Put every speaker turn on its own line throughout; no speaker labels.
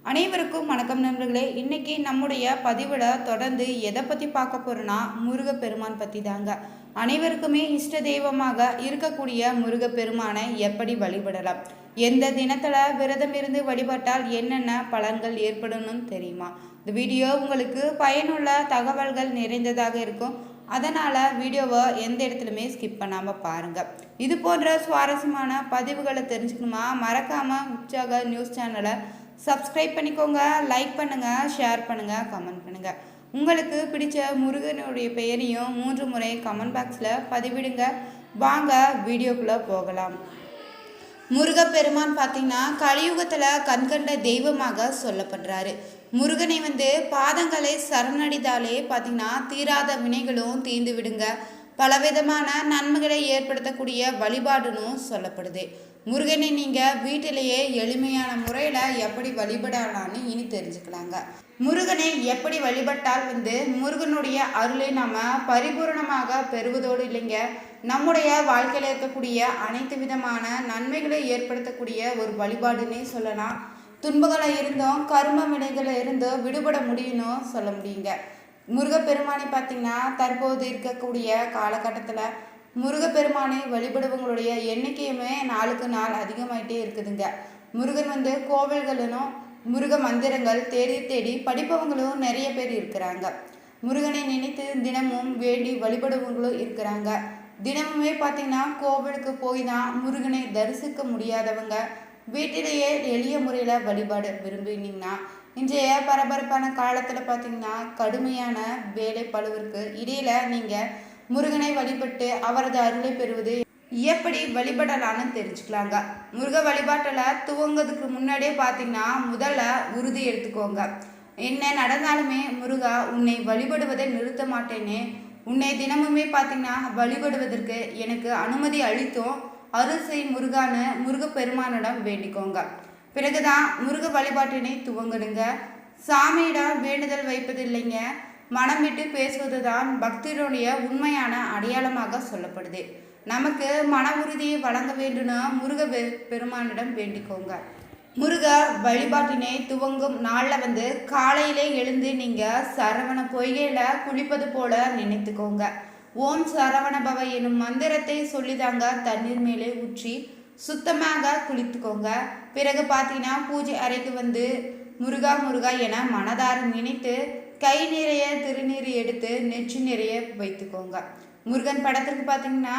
அனைவருக்கும் வணக்கம் நண்பர்களே. இன்னைக்கு நம்முடைய பதிவில் தொடர்ந்து எதை பற்றி பார்க்க போகிறோன்னா முருகப்பெருமான் பற்றி தாங்க. அனைவருக்குமே இஷ்ட தெய்வமாக இருக்கக்கூடிய முருகப்பெருமானை எப்படி வழிபடலாம், எந்த தினத்தில் விரதம் இருந்து வழிபட்டால் என்னென்ன பலன்கள் ஏற்படணும்னு தெரியுமா? இந்த வீடியோ உங்களுக்கு பயனுள்ள தகவல்கள் நிறைந்ததாக இருக்கும். அதனால் வீடியோவை எந்த இடத்துலையுமே ஸ்கிப் பண்ணாமல் பாருங்கள். இது போன்ற சுவாரஸ்யமான பதிவுகளை தெரிஞ்சுக்கணுமா மறக்காமல் உற்சாக நியூஸ் சேனலை சப்ஸ்கிரைப் பண்ணிக்கோங்க. லைக் பண்ணுங்கள், ஷேர் பண்ணுங்கள், கமெண்ட் பண்ணுங்கள். உங்களுக்கு பிடிச்ச முருகனுடைய பெயரையும் 3 முறை கமெண்ட் பாக்ஸில் பதிவிடுங்க. வாங்க வீடியோக்குள்ளே போகலாம். முருகப்பெருமான் பார்த்திங்கன்னா கலியுகத்தில் கண்கண்ட தெய்வமாக சொல்லப்படுறாரு. முருகனை பாதங்களை சரணடைந்தாலே பார்த்திங்கன்னா தீராத வினைகளும் தீர்ந்து விடுங்க, பலவிதமான நன்மைகளை ஏற்படுத்தக்கூடிய வழிபாடுன்னு சொல்லப்படுது. முருகனை நீங்கள் வீட்டிலேயே எளிமையான முறையில் எப்படி வழிபடலான்னு இனி தெரிஞ்சுக்கலாங்க. முருகனை எப்படி வழிபட்டால் முருகனுடைய அருளை நாம் பரிபூர்ணமாக பெறுவதோடு இல்லைங்க, நம்முடைய வாழ்க்கையில் இருக்கக்கூடிய அனைத்து விதமான நன்மைகளை ஏற்படுத்தக்கூடிய ஒரு வழிபாடுன்னே சொல்லலாம். துன்பங்களை இருந்தும் கர்ம வினைகளை இருந்தும் விடுபட முடியும்னு சொல்ல முடியுங்க. முருகப்பெருமானை பார்த்திங்கன்னா தற்போது இருக்கக்கூடிய காலகட்டத்தில் முருகப்பெருமானை வழிபடுவங்களுடைய எண்ணிக்கையுமே நாளுக்கு நாள் அதிகமாயிட்டே இருக்குதுங்க. முருகன் கோவில்களும் முருக மந்திரங்கள் தேடி தேடி படிப்பவங்களும் நிறைய பேர் இருக்கிறாங்க. முருகனை நினைத்து தினமும் வேண்டி வழிபடுவங்களும் இருக்கிறாங்க. தினமுமே பார்த்திங்கன்னா கோவிலுக்கு போய் தான் முருகனை தரிசிக்க முடியாதவங்க வீட்டிலேயே எளிய முறையில் வழிபாடு விரும்பினீங்கன்னா இன்றைய பரபரப்பான காலத்தில் பார்த்திங்கன்னா கடுமையான வேலை பளுவிற்கு இடையில நீங்கள் முருகனை வழிபட்டு அவரது அருளை பெறுவது எப்படி வழிபடலான்னு தெரிஞ்சுக்கலாங்க. முருக வழிபாட்டில் துவங்கிறதுக்கு முன்னாடியே பார்த்தீங்கன்னா முதல்ல உறுதி எடுத்துக்கோங்க. என்ன நடந்தாலுமே முருகா உன்னை வழிபடுவதை நிறுத்த மாட்டேனே, உன்னை தினமுமே பார்த்தீங்கன்னா வழிபடுவதற்கு எனக்கு அனுமதி அளித்தும் அருள் செய் முருகான்னு முருகப்பெருமானிடம் வேண்டிக்கோங்க. பிறகுதான் முருக வழிபாட்டினை துவங்கிடுங்க. சாமியிடம் வேண்டுதல் வைப்பது இல்லைங்க, மனம் விட்டு பேசுவது தான் பக்தியினுடைய உண்மையான அடையாளமாக சொல்லப்படுது. நமக்கு மன உறுதியை வழங்க வேண்டும்னா முருக பெருமானிடம் வேண்டிக்கோங்க. முருக வழிபாட்டினை துவங்கும் நாளில் காலையிலே எழுந்து நீங்கள் சரவண பொய்கையில் குளிப்பது போல நினைத்துக்கோங்க. ஓம் சரவண பவ எனும் மந்திரத்தை சொல்லிதாங்க தண்ணீர் மேலே ஊற்றி சுத்தமாக குளித்துக்கோங்க. பிறகு பார்த்தீங்கன்னா பூஜை அறைக்கு முருகா முருகா என மனதார நினைத்து கை நிறைய திருநீர் எடுத்து நெற்றி நிறைய வைத்துக்கோங்க. முருகன் படத்திற்கு பார்த்தீங்கன்னா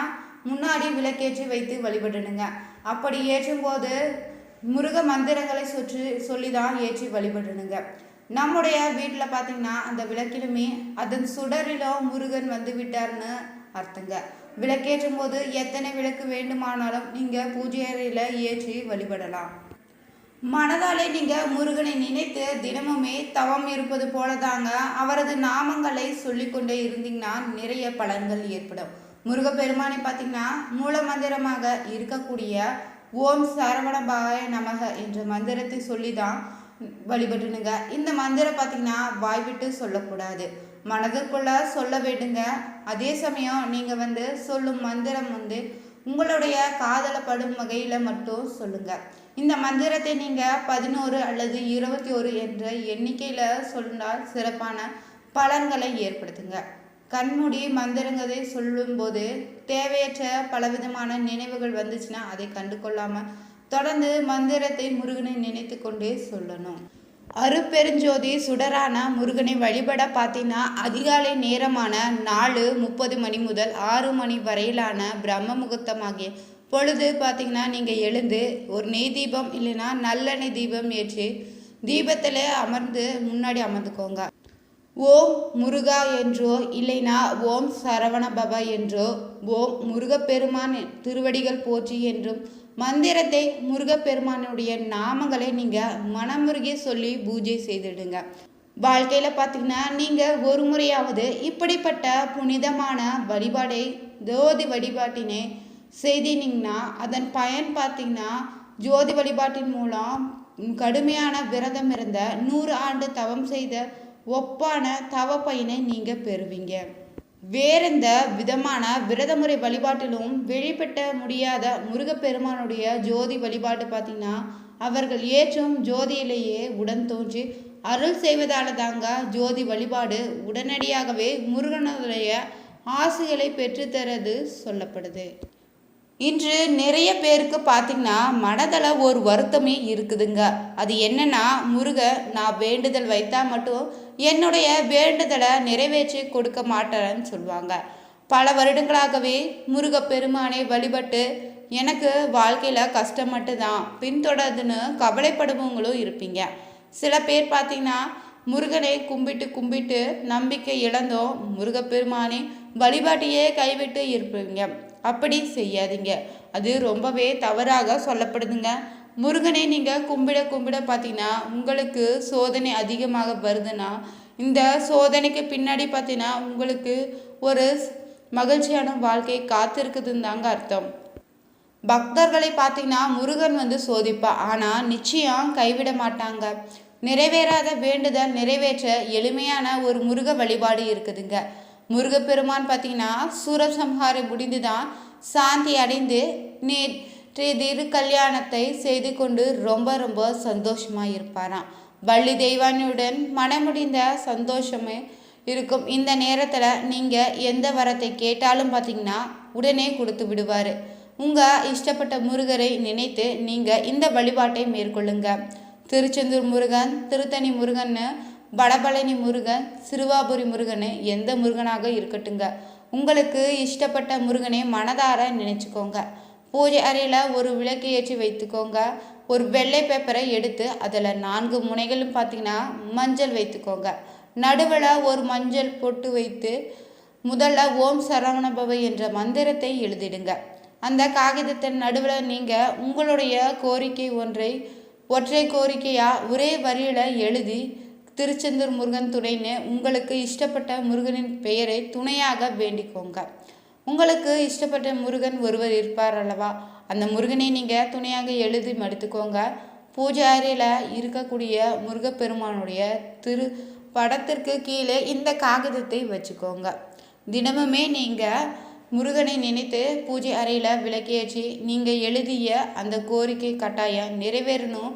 முன்னாடி விளக்கேற்றி வைத்து வழிபடணுங்க. அப்படி ஏற்றும் போது முருக மந்திரங்களை சொல்லி தான் ஏற்றி வழிபடணுங்க. நம்முடைய வீட்டில் பார்த்தீங்கன்னா அந்த விளக்கிலுமே அதன் சுடரிலோ முருகன் விட்டார்னு அர்த்தங்க. விளக்கேற்றும் போது எத்தனை விளக்கு வேண்டுமானாலும் நீங்கள் பூஜை அறையில் ஏற்றி வழிபடலாம். மனதாலே நீங்கள் முருகனை நினைத்து தினமுமே தவம் இருப்பது போல தாங்க அவரது நாமங்களை சொல்லிக்கொண்டே இருந்தீங்கன்னா நிறைய பலன்கள் ஏற்படும். முருகப்பெருமானை பார்த்தீங்கன்னா மூல மந்திரமாக இருக்கக்கூடிய ஓம் சரவணபாய நமக என்ற மந்திரத்தை சொல்லி தான் வழிபட்டுனுங்க. இந்த மந்திரம் பார்த்தீங்கன்னா வாய்விட்டு சொல்லக்கூடாது, மனதுக்குள்ள சொல்ல வேண்டுங்க. அதே சமயம் நீங்கள் சொல்லும் மந்திரம் உங்களுடைய காதலப்படும் வகையில் மட்டும் சொல்லுங்க. இந்த மந்திரத்தை நீங்கள் 11 அல்லது 21 என்ற எண்ணிக்கையில் சொன்னால் சிறப்பான பலன்களை ஏற்படுத்துங்க. கண்மூடி மந்திரங்களை சொல்லும்போது தேவையற்ற பலவிதமான நினைவுகள் வந்துச்சுன்னா அதை கண்டு கொள்ளாமல் தொடர்ந்து மந்திரத்தை முருகனை நினைத்து கொண்டே சொல்லணும். அருப்பெருஞ்சோதி சுடரான முருகனை வழிபட பார்த்தீங்கன்னா அதிகாலை நேரமான 4:30 மணி முதல் 6 மணி வரையிலான பிரம்ம முகூர்த்தமாகிய பொழுது பார்த்தீங்கன்னா நீங்கள் எழுந்து ஒரு நெய் தீபம் இல்லைன்னா நல்லெண்ணெய் தீபம் ஏற்றி தீபத்தில் முன்னாடி அமர்ந்துக்கோங்க. ஓம் முருகா என்றோ இல்லைனா ஓம் சரவண பவ என்றோ ஓம் முருகப்பெருமான் திருவடிகள் போற்றி என்றும் மந்திரத்தை முருகப்பெருமானுடைய நாமங்களை நீங்கள் மனமுருகி சொல்லி பூஜை செய்திடுங்க. வாழ்க்கையில் பார்த்தீங்கன்னா நீங்கள் ஒரு முறையாவது இப்படிப்பட்ட புனிதமான வழிபாடை ஜோதி வழிபாட்டினை செய்தினீங்கன்னா அதன் பயன் பார்த்தீங்கன்னா ஜோதி வழிபாட்டின் மூலம் கடுமையான விரதம் இருந்த 100 ஆண்டு தவம் செய்த ஒப்பான தவ பயனை நீங்கள் பெறுவீங்க. வேறெந்த விதமான விரதமுறை வழிபாட்டிலும் வெளிப்பட்ட முடியாத முருகப்பெருமானுடைய ஜோதி வழிபாடு பார்த்தீங்கன்னா அவர்கள் ஏற்றும் ஜோதியிலேயே உடன் தோன்றி அருள் செய்வதால தாங்க ஜோதி வழிபாடு உடனடியாகவே முருகனுடைய ஆசைகளை பெற்றுத்தரது சொல்லப்படுது. இன்று நிறைய பேருக்கு பார்த்திங்கன்னா மனதில் ஒரு வருத்தமே இருக்குதுங்க. அது என்னன்னா, நான் வேண்டுதல் வைத்தா மட்டும் என்னுடைய வேண்டுதலை நிறைவேற்றி கொடுக்க மாட்டேன்னு சொல்லுவாங்க. பல வருடங்களாகவே முருகப்பெருமானை வழிபட்டு எனக்கு வாழ்க்கையில் கஷ்டம் மட்டும்தான் பின்தொடருதுன்னு கவலைப்படுபவங்களும் இருப்பீங்க. சில பேர் பார்த்திங்கன்னா முருகனை கும்பிட்டு நம்பிக்கை இழந்தோம் முருகப்பெருமானை வழிபாட்டையே கைவிட்டு இருப்பீங்க. அப்படி செய்யாதீங்க, அது ரொம்பவே தவறாக சொல்லப்படுதுங்க. முருகனை நீங்கள் கும்பிட பார்த்தீங்கன்னா உங்களுக்கு சோதனை அதிகமாக வருதுன்னா, இந்த சோதனைக்கு பின்னாடி பார்த்தீங்கன்னா உங்களுக்கு ஒரு மகிழ்ச்சியான வாழ்க்கை காத்திருக்குதுன்னு தாங்க அர்த்தம். பக்தர்களை பார்த்தீங்கன்னா முருகன் சோதிப்பா, ஆனால் நிச்சயம் கைவிட மாட்டாங்க. நிறைவேறாத வேண்டுதல் நிறைவேற்ற எளிமையான ஒரு முருக வழிபாடு இருக்குதுங்க. முருகப்பெருமான் பார்த்தீங்கன்னா சூரசம்ஹாரம் முடிந்து தான் சாந்தி அடைந்து நேற்று கல்யாணத்தை செய்து கொண்டு ரொம்ப சந்தோஷமாக இருப்பாராம். வள்ளி தெய்வானியுடன் மனமுடிந்த சந்தோஷமே இருக்கும். இந்த நேரத்தில் நீங்கள் எந்த வரத்தை கேட்டாலும் பார்த்தீங்கன்னா உடனே கொடுத்து விடுவார். உங்கள் இஷ்டப்பட்ட முருகரை நினைத்து நீங்கள் இந்த வழிபாட்டை மேற்கொள்ளுங்க. திருச்செந்தூர் முருகன், திருத்தணி முருகன், வடபழனி முருகன், சிறுவாபுரி முருகன், எந்த முருகனாக இருக்கட்டுங்க, உங்களுக்கு இஷ்டப்பட்ட முருகனை மனதார நினைச்சுக்கோங்க. பூஜை அறையில் ஒரு விளக்கு ஏற்றி வைத்துக்கோங்க. ஒரு வெள்ளை பேப்பரை எடுத்து அதில் 4 முனைகளும் பார்த்தீங்கன்னா மஞ்சள் வைத்துக்கோங்க. நடுவில் ஒரு மஞ்சள் பொட்டு வைத்து முதல்ல ஓம் சரவணபவ என்ற மந்திரத்தை எழுதிடுங்க. அந்த காகிதத்தின் நடுவில் நீங்கள் உங்களுடைய கோரிக்கை ஒற்றை கோரிக்கையாக ஒரே வரியில் எழுதி திருச்செந்தூர் முருகன் துணைன்னு உங்களுக்கு இஷ்டப்பட்ட முருகனின் பெயரை துணையாக வேண்டிக்கோங்க. உங்களுக்கு இஷ்டப்பட்ட முருகன் ஒருவர் இருப்பார் அல்லவா, அந்த முருகனை நீங்கள் துணையாக எழுதி மடித்துக்கோங்க. பூஜை அறையில் இருக்கக்கூடிய முருகப்பெருமானுடைய படத்திற்கு கீழே இந்த காகிதத்தை வச்சுக்கோங்க. தினமுமே நீங்கள் முருகனை நினைத்து பூஜை அறையில் விளக்கேற்றி நீங்கள் எழுதிய அந்த கோரிக்கை கட்டாயம் நிறைவேறணும்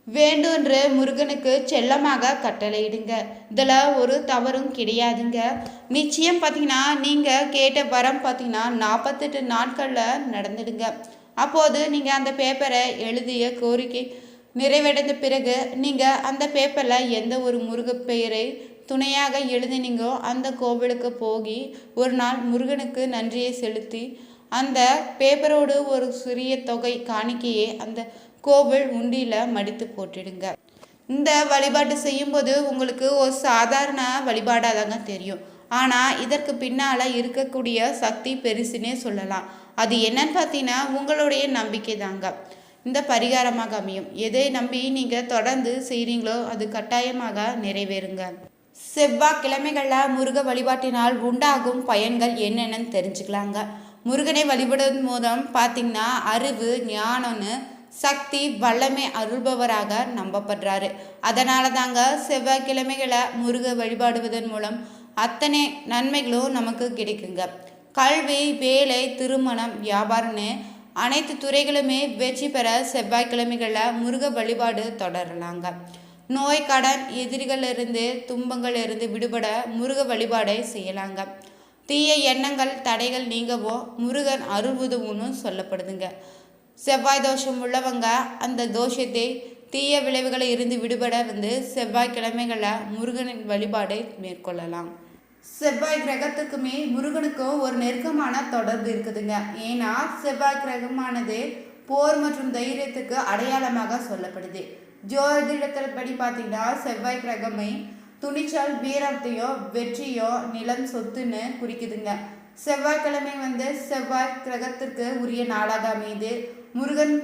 வேண்டுமென்று முருகனுக்கு செல்லமாக கட்டளையிடுங்க. இதில் ஒரு தவறும் கிடையாதுங்க. நிச்சயம் பார்த்தீங்கன்னா நீங்கள் கேட்ட வரம் பார்த்தீங்கன்னா 48 நாட்களில் நடந்துடுங்க. அப்போது நீங்கள் அந்த பேப்பரை எழுதிய கோரிக்கை நிறைவடைந்த பிறகு நீங்கள் அந்த பேப்பரில் எந்த ஒரு முருகப்பெயரை துணையாக எழுதினீங்கோ அந்த கோவிலுக்கு போகி ஒரு நாள் முருகனுக்கு நன்றியை செலுத்தி அந்த பேப்பரோடு ஒரு சிறிய தொகை காணிக்கையே அந்த கோவில் உண்டியில் மடித்து போட்டுடுங்க. இந்த வழிபாட்டு செய்யும்போது உங்களுக்கு ஒரு சாதாரண வழிபாடாக தாங்க தெரியும், ஆனால் இதற்கு பின்னால் இருக்கக்கூடிய சக்தி பெருசுன்னே சொல்லலாம். அது என்னன்னு பார்த்தீங்கன்னா உங்களுடைய நம்பிக்கை தாங்க இந்த பரிகாரமாக அமையும். எதை நம்பி நீங்கள் தொடர்ந்து செய்கிறீங்களோ அது கட்டாயமாக நிறைவேறுங்க. செவ்வாய்க்கிழமைகளில் முருக வழிபாட்டினால் உண்டாகும் பயன்கள் என்னென்னு தெரிஞ்சுக்கலாங்க. முருகனை வழிபடுவதன் மூலம் பார்த்திங்கன்னா அறிவு, ஞானம்னு சக்தி, வல்லமை அருள்பவராக நம்பப்படுறாரு. அதனால தாங்க செவ்வாய்க்கிழமைகளை முருக வழிபாடுவதன் மூலம் அத்தனை நன்மைகளும் நமக்கு கிடைக்குங்க. கல்வி, வேலை, திருமணம், வியாபாரம்னு அனைத்து துறைகளுமே வெற்றி பெற செவ்வாய்க்கிழமைகளில் முருக வழிபாடு தொடரலாங்க. நோய், கடன், எதிரிகளிலிருந்து, துன்பங்களிலிருந்து விடுபட முருக வழிபாடை செய்யலாங்க. தீய எண்ணங்கள், தடைகள் நீங்கவும் முருகன் அருள் உதவுன்னு சொல்லப்படுதுங்க. செவ்வாய் தோஷம் உள்ளவங்க அந்த தோஷத்தை, தீய விளைவுகளை இருந்து விடுபட செவ்வாய்க்கிழமைகளில் முருகனின் வழிபாடை மேற்கொள்ளலாம். செவ்வாய் கிரகத்துக்குமே முருகனுக்கும் ஒரு நெருக்கமான தொடர்பு இருக்குதுங்க. ஏன்னா செவ்வாய் கிரகமானது போர் மற்றும் தைரியத்துக்கு அடையாளமாக சொல்லப்படுது. ஜோதிடத்தில் படி பார்த்தீங்கன்னா செவ்வாய் கிரகமே துணிச்சல், வீரத்தையோ, வெற்றியோ, நிலம், சொத்துன்னு குறிக்குதுங்க. செவ்வாய்க்கிழமை செவ்வாய் கிரகத்திற்கு உரிய நாளாக அமைது. முருகன்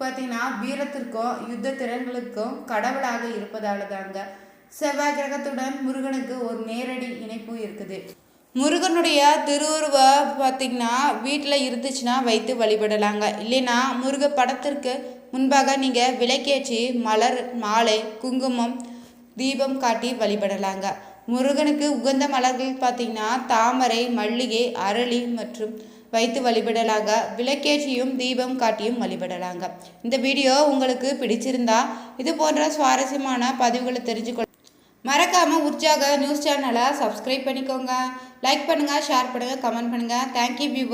பார்த்தீங்கன்னா வீரத்திற்கும் யுத்த திறன்களுக்கும் கடவுளாக இருப்பதால தாங்க செவ்வாய் கிரகத்துடன் முருகனுக்கு ஒரு நேரடி இணைப்பு இருக்குது. முருகனுடைய திருவுருவ பார்த்திங்கன்னா வீட்டில் இருந்துச்சுன்னா வைத்து வழிபடலாங்க. இல்லைன்னா முருக படத்திற்கு முன்பாக நீங்கள் விளக்கேற்றி மலர், மாலை, குங்குமம், தீபம் காட்டி வழிபடலாங்க. முருகனுக்கு உகந்த மலர்கள் பார்த்திங்கன்னா தாமரை, மல்லிகை, அரளி மற்றும் வைத்து வழிபடலாங்க. விளக்கேற்றியும் தீபம் காட்டியும் வழிபடலாங்க. இந்த வீடியோ உங்களுக்கு பிடிச்சிருந்தா இது போன்ற சுவாரஸ்யமான பதிவுகளை தெரிஞ்சுக்கொள்ள மறக்காமல் உற்சாக நியூஸ் சேனலை சப்ஸ்கிரைப் பண்ணிக்கோங்க. லைக் பண்ணுங்கள், ஷேர் பண்ணுங்கள், கமெண்ட் பண்ணுங்கள். Thank you viewers.